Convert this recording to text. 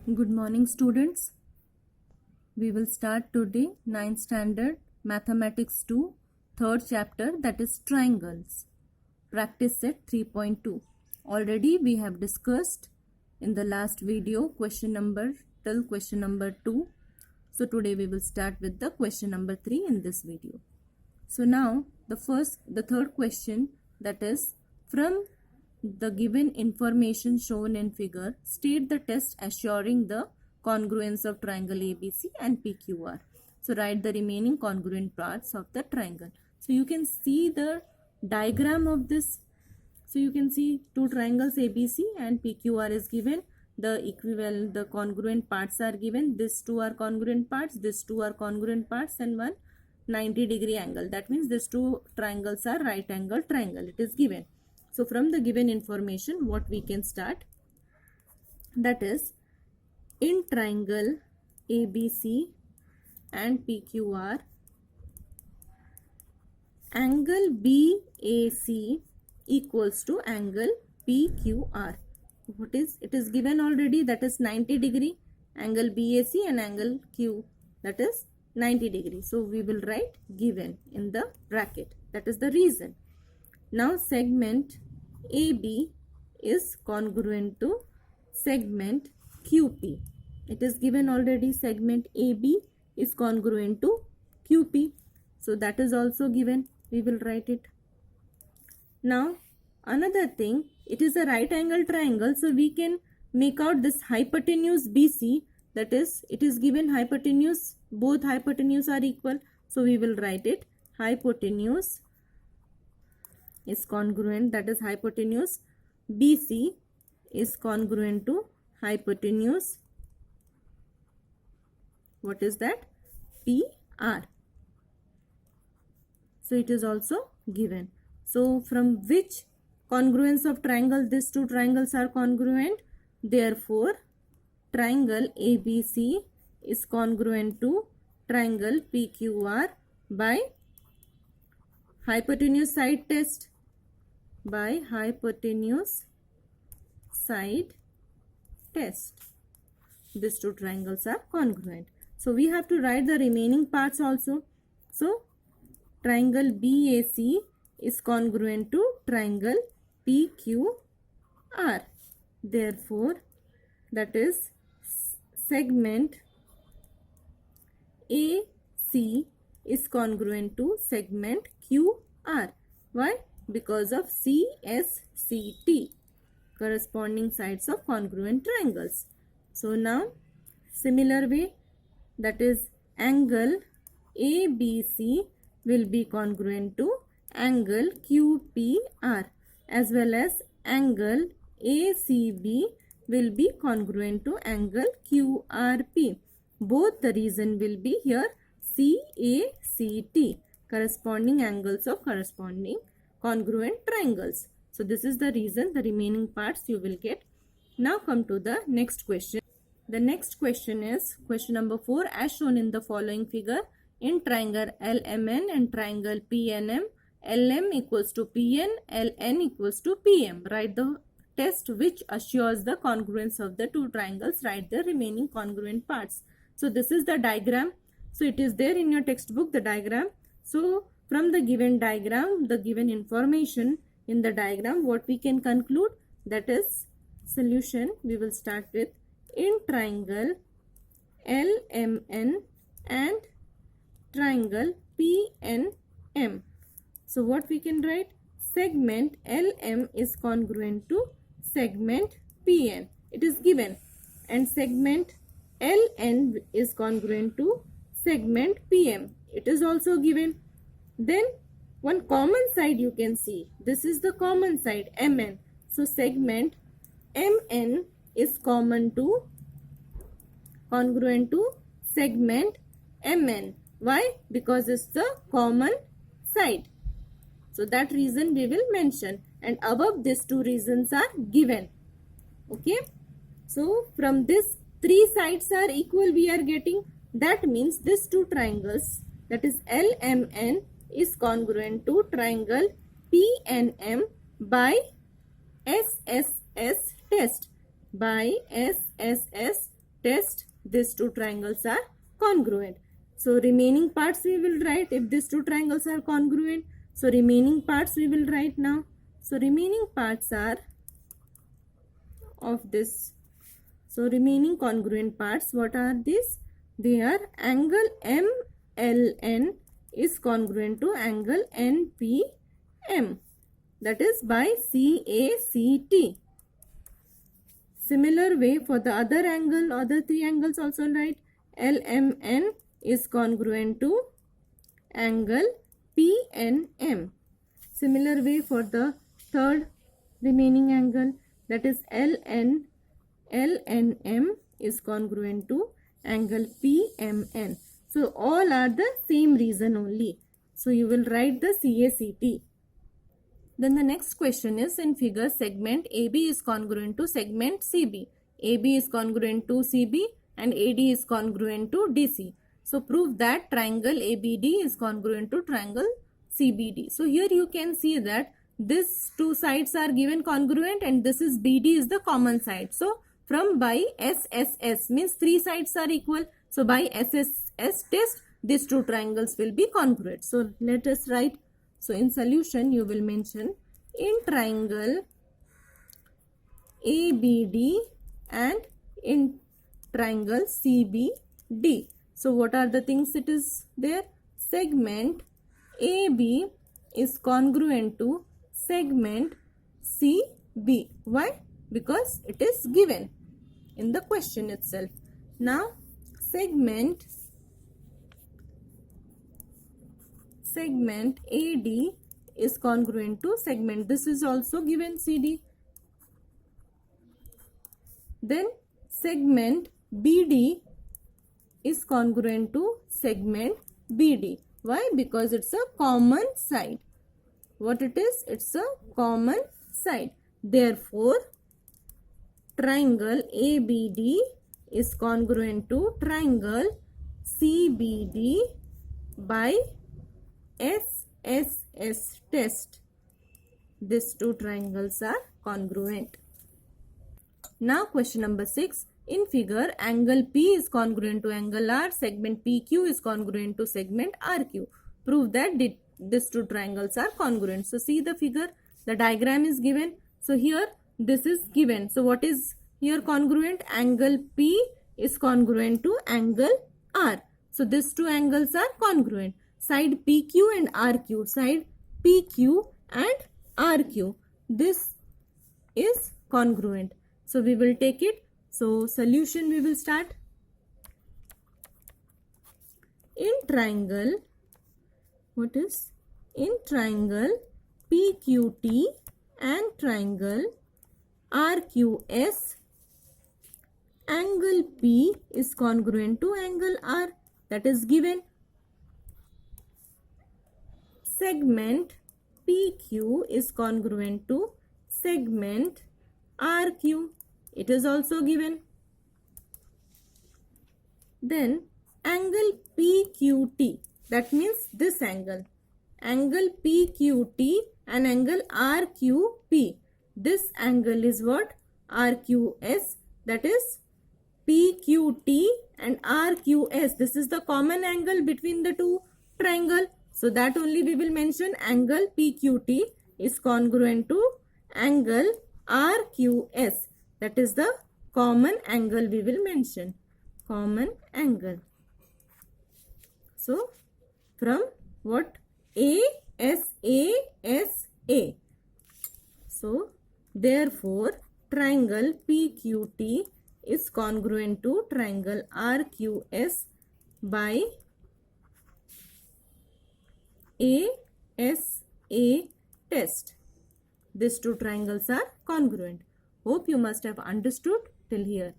Good morning, students. We will start today 9th standard Mathematics 2, third chapter, that is triangles. Practice set 3.2. Already we have discussed in the last video question number till question number 2. So today we will start with the question number 3 in this video. So now the third question, that is, from the given information shown in figure, state the test assuring the congruence of triangle ABC and PQR. So write the remaining congruent parts of the triangle. So you can see the diagram of this. So you can see two triangles ABC and PQR is given. The equivalent, the congruent parts are given. These two are congruent parts, these two are congruent parts, and one 90-degree angle. That means these two triangles are right angle triangle. It is given. So from the given information, what we can start? That is, in triangle ABC and PQR, angle BAC equals to angle PQR. What is? It is given already, that is 90 degree. Angle BAC and angle Q, that is 90 degree. So we will write given in the bracket. That is the reason. Now segment AB is congruent to segment QP. It is given already, segment AB is congruent to QP. So that is also given. We will write it. Now another thing, it is a right angle triangle. So we can make out this hypotenuse BC. That is, it is given hypotenuse, both hypotenuse are equal. So we will write it, hypotenuse is congruent, that is hypotenuse BC is congruent to hypotenuse, what is that, PR. So it is also given. So from which congruence of triangle these two triangles are congruent? Therefore triangle ABC is congruent to triangle PQR by hypotenuse side test. By hypotenuse side test, these two triangles are congruent. So we have to write the remaining parts also. So triangle BAC is congruent to triangle PQR. Therefore that is, segment AC is congruent to segment QR. Why? Because of CSCT, corresponding sides of congruent triangles. So now similar way, that is, angle ABC will be congruent to angle QPR, as well as angle ACB will be congruent to angle QRP. Both the reason will be here CACT, corresponding angles of corresponding congruent triangles. So this is the reason, the remaining parts you will get. Now come to the next question. The next question is question number 4, as shown in the following figure. In triangle LMN and triangle PNM, LM equals to PN, LN equals to PM. Write the test which assures the congruence of the two triangles. Write the remaining congruent parts. So this is the diagram. So it is there in your textbook, the diagram. So from the given diagram, the given information in the diagram, what we can conclude, that is solution. We will start with, in triangle LMN and triangle PNM. So what we can write, segment LM is congruent to segment PN. It is given. And segment LN is congruent to segment PM. It is also given. Then one common side you can see. This is the common side, MN. So segment MN is congruent to segment MN. Why? Because it's the common side. So that reason we will mention. And above these two reasons are given. Okay. So from this, three sides are equal we are getting. That means these two triangles, that is LMN, is congruent to triangle PNM by SSS test. By SSS test, these two triangles are congruent. So remaining parts we will write if these two triangles are congruent. So remaining parts we will write now. So remaining parts are of this. So remaining congruent parts, what are these? They are angle MLN is congruent to angle NPM, that is by CACT. Similar way for the other angle, other three angles also write LMN is congruent to angle PNM. Similar way for the third remaining angle, that is LNM is congruent to angle PMN. So all are the same reason only. So you will write the CACT. Then the next question is, in figure segment AB is congruent to segment CB. AB is congruent to CB and AD is congruent to DC. So prove that triangle ABD is congruent to triangle CBD. So here you can see that these two sides are given congruent and this is BD is the common side. So from by SSS means three sides are equal. So by SSS test these two triangles will be congruent. So let us write. So in solution you will mention in triangle ABD and in triangle CBD. So what are the things it is there? Segment AB is congruent to segment CB. Why? Because it is given in the question itself. Now segment AD is congruent to segment, this is also given CD. Then segment BD is congruent to segment BD. Why? Because it's a common side. What it is? It's a common side. Therefore, triangle ABD is congruent to triangle CBD by SSS test. These two triangles are congruent. Now question number 6. In figure, angle P is congruent to angle R, segment PQ is congruent to segment RQ. Prove that these two triangles are congruent. So see the figure, the diagram is given. So here this is given. So what is here congruent? Angle P is congruent to angle R. So these two angles are congruent. Side PQ and RQ, side PQ and RQ. This is congruent. So we will take it. So solution we will start. In triangle, what is? In triangle PQT and triangle RQS, angle P is congruent to angle R, that is given. Segment PQ is congruent to segment RQ. It is also given. Then angle PQT, that means this angle. Angle PQT and angle RQP. This angle is what? RQS, that is PQT and RQS. This is the common angle between the two triangles. So that only we will mention angle PQT is congruent to angle RQS. That is the common angle we will mention. Common angle. So from what? ASA. So therefore triangle PQT is congruent to triangle RQS by ASA test. These two triangles are congruent. Hope you must have understood till here.